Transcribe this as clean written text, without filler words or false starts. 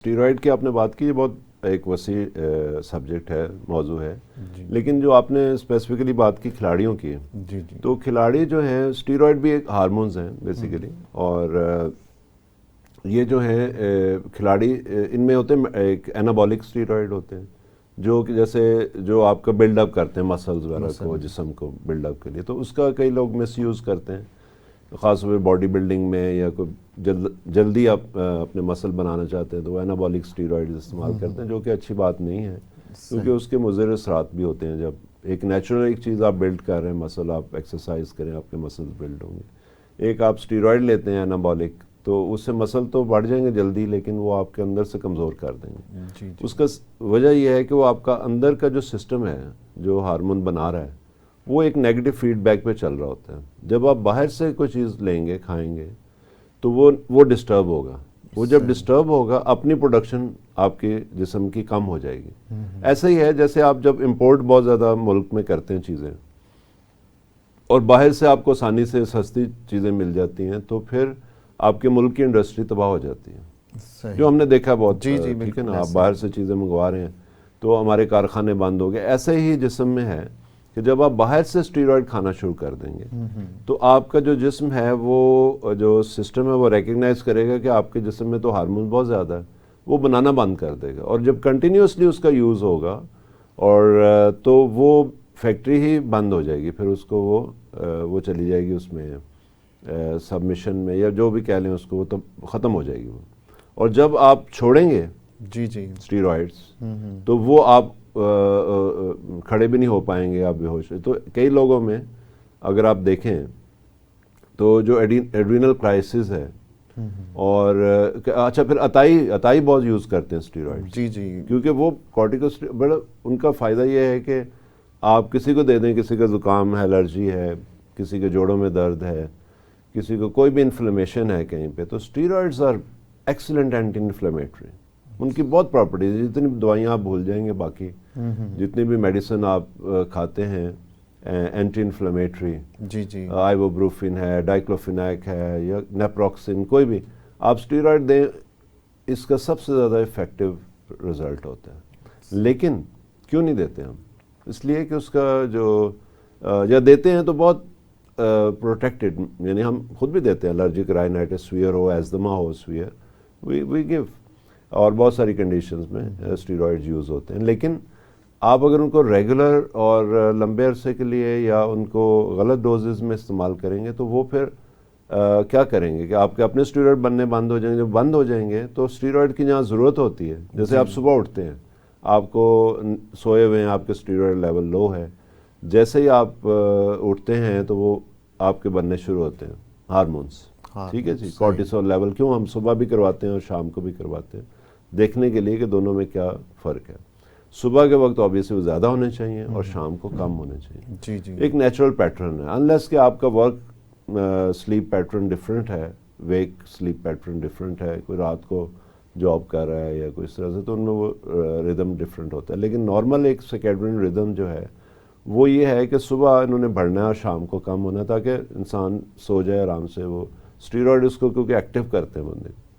Steroid کی آپ نے بات کی، یہ بہت ایک وسیع سبجیکٹ ہے، موضوع ہے، جی لیکن جو آپ نے اسپیسیفکلی بات کی کھلاڑیوں کی، جی جی تو کھلاڑی جو ہیں اسٹیرائڈ بھی ایک ہارمونز ہیں بیسیکلی، اور یہ جو ہیں کھلاڑی ان میں ہوتے ہیں ایک اینابولک اسٹیرائڈ ہوتے ہیں جو کہ جیسے جو آپ کا بلڈ اپ کرتے ہیں مسلز وغیرہ کو، جسم کو بلڈ اپ کے لیے، تو اس کا کئی لوگ مس یوز کرتے ہیں، خاص طور پہ باڈی بلڈنگ میں، یا کوئی جلدی آپ اپنے مسل بنانا چاہتے ہیں تو وہ اینابولک اسٹیرائڈز استعمال کرتے ہیں، جو کہ اچھی بات نہیں ہے، کیونکہ اس کے مضر اثرات بھی ہوتے ہیں۔ جب ایک نیچرل ایک چیز آپ بلڈ کر رہے ہیں، مسل آپ ایکسرسائز کریں، آپ کے مسلز بلڈ ہوں گے، ایک آپ اسٹیرائڈ لیتے ہیں اینابولک، تو اس سے مسل تو بڑھ جائیں گے جلدی، لیکن وہ آپ کے اندر سے کمزور کر دیں گے۔ جی اس کا وجہ یہ ہے کہ وہ آپ کا اندر کا جو سسٹم ہے جو ہارمون بنا رہا ہے وہ ایک نیگیٹو فیڈ بیک پہ چل رہا ہوتا ہے۔ جب آپ باہر سے کوئی چیز لیں گے، کھائیں گے، تو وہ ڈسٹرب ہوگا، وہ جب ڈسٹرب ہوگا اپنی پروڈکشن آپ کے جسم کی کم ہو جائے گی۔ ایسا ہی ہے جیسے آپ جب امپورٹ بہت زیادہ ملک میں کرتے ہیں چیزیں، اور باہر سے آپ کو آسانی سے سستی چیزیں مل جاتی ہیں، تو پھر آپ کے ملک کی انڈسٹری تباہ ہو جاتی ہے، جو ہم نے دیکھا بہت، ٹھیک ہے نا، آپ باہر سے چیزیں منگوا رہے ہیں تو ہمارے کارخانے بند ہو گئے۔ ایسے ہی جسم میں ہے کہ جب آپ باہر سے اسٹیرائڈ کھانا شروع کر دیں گے تو آپ کا جو جسم ہے، وہ جو سسٹم ہے، وہ ریکگنائز کرے گا کہ آپ کے جسم میں تو ہارمون بہت زیادہ ہے، وہ بنانا بند کر دے گا، اور جب کنٹینیوسلی اس کا یوز ہوگا اور تو وہ فیکٹری ہی بند ہو جائے گی، پھر اس کو وہ چلی جائے گی اس میں سبمیشن میں، یا جو بھی کہہ لیں اس کو، وہ تو ختم ہو جائے گی وہ۔ اور جب آپ چھوڑیں گے جی جی اسٹیرائڈس تو وہ آپ کھڑے بھی نہیں ہو پائیں گے، آپ بے ہوش۔ تو کئی لوگوں میں اگر آپ دیکھیں تو جو ایڈرینل کرائسس ہے، اور اچھا پھر عطائی بہت یوز کرتے ہیں اسٹیرائڈس، جی جی کیونکہ وہ بڑا ان کا فائدہ یہ ہے کہ آپ کسی کو دے دیں، کسی کا زکام ہے، الرجی ہے، کسی کے جوڑوں میں درد ہے، کسی کو کوئی بھی انفلیمیشن ہے کہیں پہ، تو steroids are excellent anti inflammatory. ان کی بہت پراپرٹیز، جتنی دوائیاں آپ بھول جائیں گے، باقی جتنی بھی میڈیسن آپ کھاتے ہیں اینٹی انفلیمیٹری، جی جی آئیبوبروفین ہے، ڈائکلوفیناک ہے، یا نیپروکسن، کوئی بھی آپ اسٹیرائڈ دیں، اس کا سب سے زیادہ افیکٹو رزلٹ ہوتا ہے۔ لیکن کیوں نہیں دیتے ہم؟ اس لیے کہ اس کا جو یا دیتے ہیں تو بہت پروٹیکٹڈ، یعنی ہم خود بھی دیتے ہیں، الرجک رائنائٹس سویئر ہو، ایزدما ہو سویئر، وی گیو، اور بہت ساری کنڈیشنز میں اسٹیرائڈ یوز ہوتے ہیں۔ لیکن آپ اگر ان کو ریگولر اور لمبے عرصے کے لیے یا ان کو غلط ڈوزز میں استعمال کریں گے، تو وہ پھر کیا کریں گے کہ آپ کے اپنے اسٹیرائڈ بننے بند ہو جائیں گے۔ جب بند ہو جائیں گے تو اسٹیرائڈ کی جہاں ضرورت ہوتی ہے، جیسے آپ صبح اٹھتے ہیں، آپ کو سوئے ہوئے ہیں، آپ کے اسٹیرائڈ لیول لو ہے، جیسے ہی آپ اٹھتے ہیں تو وہ آپ کے بننے شروع ہوتے ہیں ہارمونس، ٹھیک ہے جی، کورٹیسول لیول۔ کیوں ہم صبح بھی کرواتے ہیں اور شام کو بھی کرواتے ہیں، دیکھنے کے لیے کہ دونوں میں کیا فرق ہے۔ صبح کے وقت آبویسلی وہ زیادہ ہونے چاہیے اور شام کو کم ہونے چاہیے۔ جی جی ایک نیچرل پیٹرن ہے، انلیس کہ آپ کا ورک سلیپ پیٹرن ڈفرینٹ ہے، ویک سلیپ پیٹرن ڈفرینٹ ہے، کوئی رات کو جاب کر رہا ہے یا کوئی اس طرح سے، تو ان میں وہ ردم ڈفرینٹ ہوتا ہے۔ لیکن نارمل ایک سرکیڈین ردم جو ہے وہ یہ ہے کہ صبح انہوں نے بڑھنا ہے اور شام کو کم ہونا ہے، تاکہ انسان سو جائے آرام سے۔ وہ اسٹیرائڈ اس کو کیونکہ ایکٹیو کرتے ہیں بندے کو۔